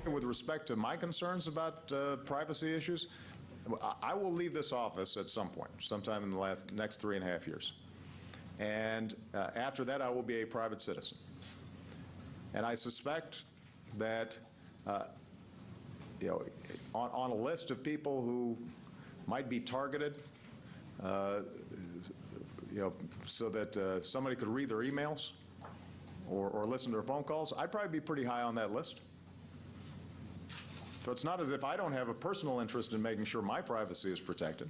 With respect to my concerns about privacy issues, I will leave this office at some point, sometime in the next 3.5 years. And after that, I will be a private citizen. And I suspect that, on a list of people who might be targeted, so that somebody could read their emails or listen to their phone calls, I'd probably be pretty high on that list. So it's not as if I don't have a personal interest in making sure my privacy is protected.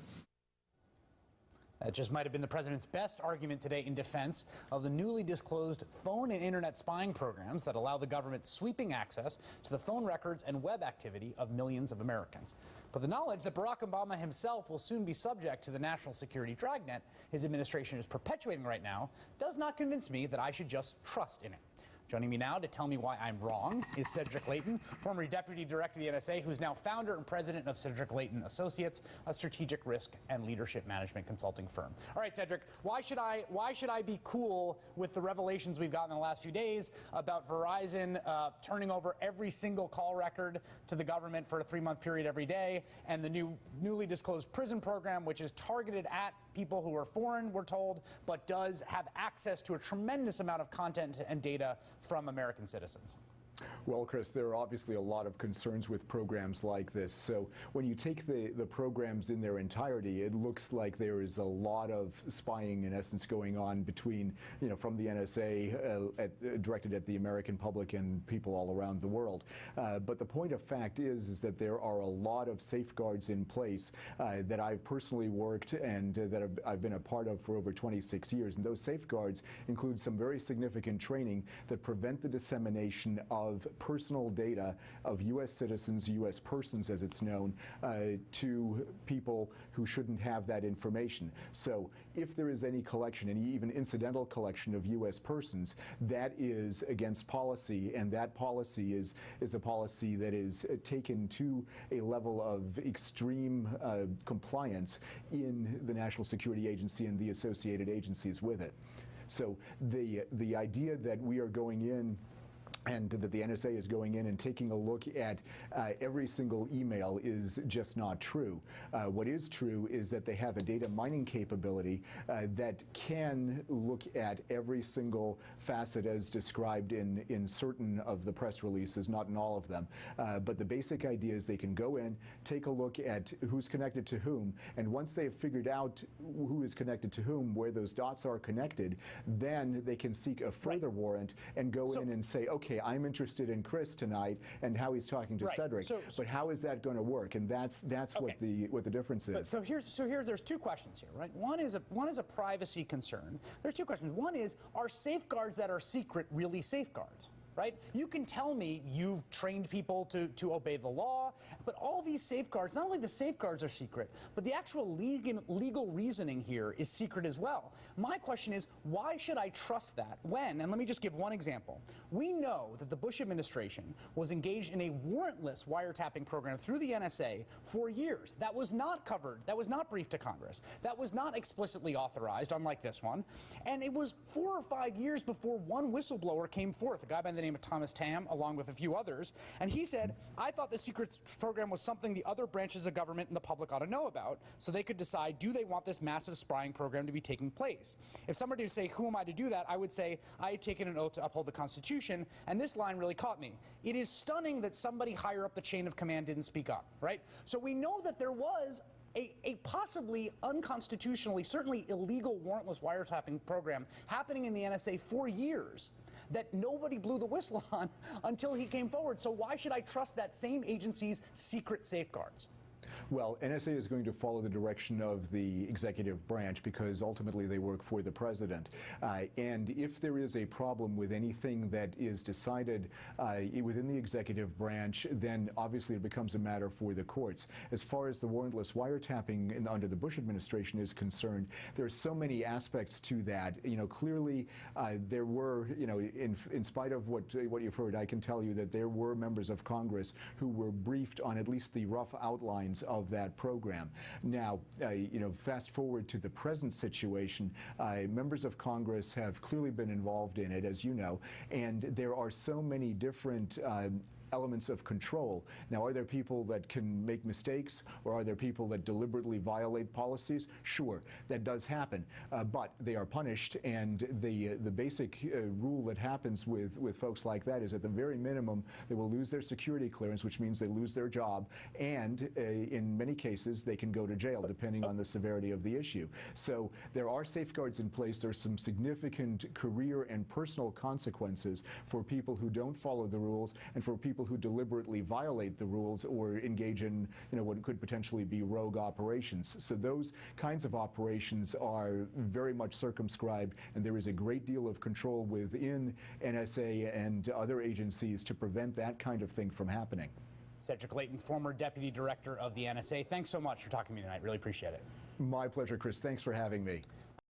That just might have been the president's best argument today in defense of the newly disclosed phone and internet spying programs that allow the government sweeping access to the phone records and web activity of millions of Americans. But the knowledge that Barack Obama himself will soon be subject to the national security dragnet his administration is perpetuating right now does not convince me that I should just trust in it. Joining me now to tell me why I'm wrong is Cedric Leighton, former deputy director of the NSA, who's now founder and president of Cedric Leighton Associates, a strategic risk and leadership management consulting firm. All right, Cedric, why should I be cool with the revelations we've gotten in the last few days about Verizon turning over every single call record to the government for a 3-month period every day, and the newly disclosed prison program, which is targeted at people who are foreign, we're told, but does have access to a tremendous amount of content and data from American citizens? Well, Chris, there are obviously a lot of concerns with programs like this. So when you take the programs in their entirety, it looks like there is a lot of spying, in essence, going on between, from the NSA directed at the American public and people all around the world. But the point of fact is that there are a lot of safeguards in place that I've personally worked and that I've been a part of for over 26 years. And those safeguards include some very significant training that prevent the dissemination of personal data of U.S. citizens, U.S. persons as it's known, to people who shouldn't have that information. So if there is any collection, any even incidental collection of U.S. persons, that is against policy, and that policy is a policy that is taken to a level of extreme compliance in the National Security Agency and the associated agencies with it. So the idea that we are going in and that the NSA is going in and taking a look at every single email is just not true. What is true is that they have a data mining capability that can look at every single facet as described in certain of the press releases, not in all of them. But the basic idea is they can go in, take a look at who's connected to whom, and once they've figured out who is connected to whom, where those dots are connected, then they can seek a further warrant and go in and say, okay, I'm interested in Chris tonight and how he's talking to Cedric. But how is that going to work? And that's okay. what the difference is. So there's two questions here, right? One is a privacy concern. There's two questions. One is, are safeguards that are secret really safeguards? Right? You can tell me you've trained people to obey the law, but all these safeguards, not only the safeguards are secret, but the actual legal reasoning here is secret as well. My question is, why should I trust that when, and let me just give one example. We know that the Bush administration was engaged in a warrantless wiretapping program through the NSA for years. That was not covered. That was not briefed to Congress. That was not explicitly authorized, unlike this one. And it was 4 or 5 years before one whistleblower came forth, a guy by the name of Thomas Tam, along with a few others, and he said, I thought the secrets program was something the other branches of government and the public ought to know about, so they could decide, do they want this massive spying program to be taking place? If somebody would say, who am I to do that? I would say, I had taken an oath to uphold the Constitution, and this line really caught me. It is stunning that somebody higher up the chain of command didn't speak up, right? So we know that there was a possibly unconstitutionally, certainly illegal warrantless wiretapping program happening in the NSA for years that nobody blew the whistle on until he came forward. So why should I trust that same agency's secret safeguards? Well, NSA is going to follow the direction of the executive branch because ultimately they work for the president. And if there is a problem with anything that is decided within the executive branch, then obviously it becomes a matter for the courts. As far as the warrantless wiretapping under the Bush administration is concerned, there are so many aspects to that. Clearly there were, in spite of what you've heard, I can tell you that there were members of Congress who were briefed on at least the rough outlines of that program. Now, fast forward to the present situation, members of Congress have clearly been involved in it, as you know, and there are so many different elements of control. Now, are there people that can make mistakes, or are there people that deliberately violate policies? Sure, that does happen, but they are punished, and the basic rule that happens with folks like that is, at the very minimum, they will lose their security clearance, which means they lose their job, and in many cases, they can go to jail, depending on the severity of the issue. So there are safeguards in place. There's some significant career and personal consequences for people who don't follow the rules, and for people who deliberately violate the rules or engage in, what could potentially be rogue operations. So those kinds of operations are very much circumscribed, and there is a great deal of control within NSA and other agencies to prevent that kind of thing from happening. Cedric Leighton, former Deputy Director of the NSA. Thanks so much for talking to me tonight. Really appreciate it. My pleasure, Chris. Thanks for having me.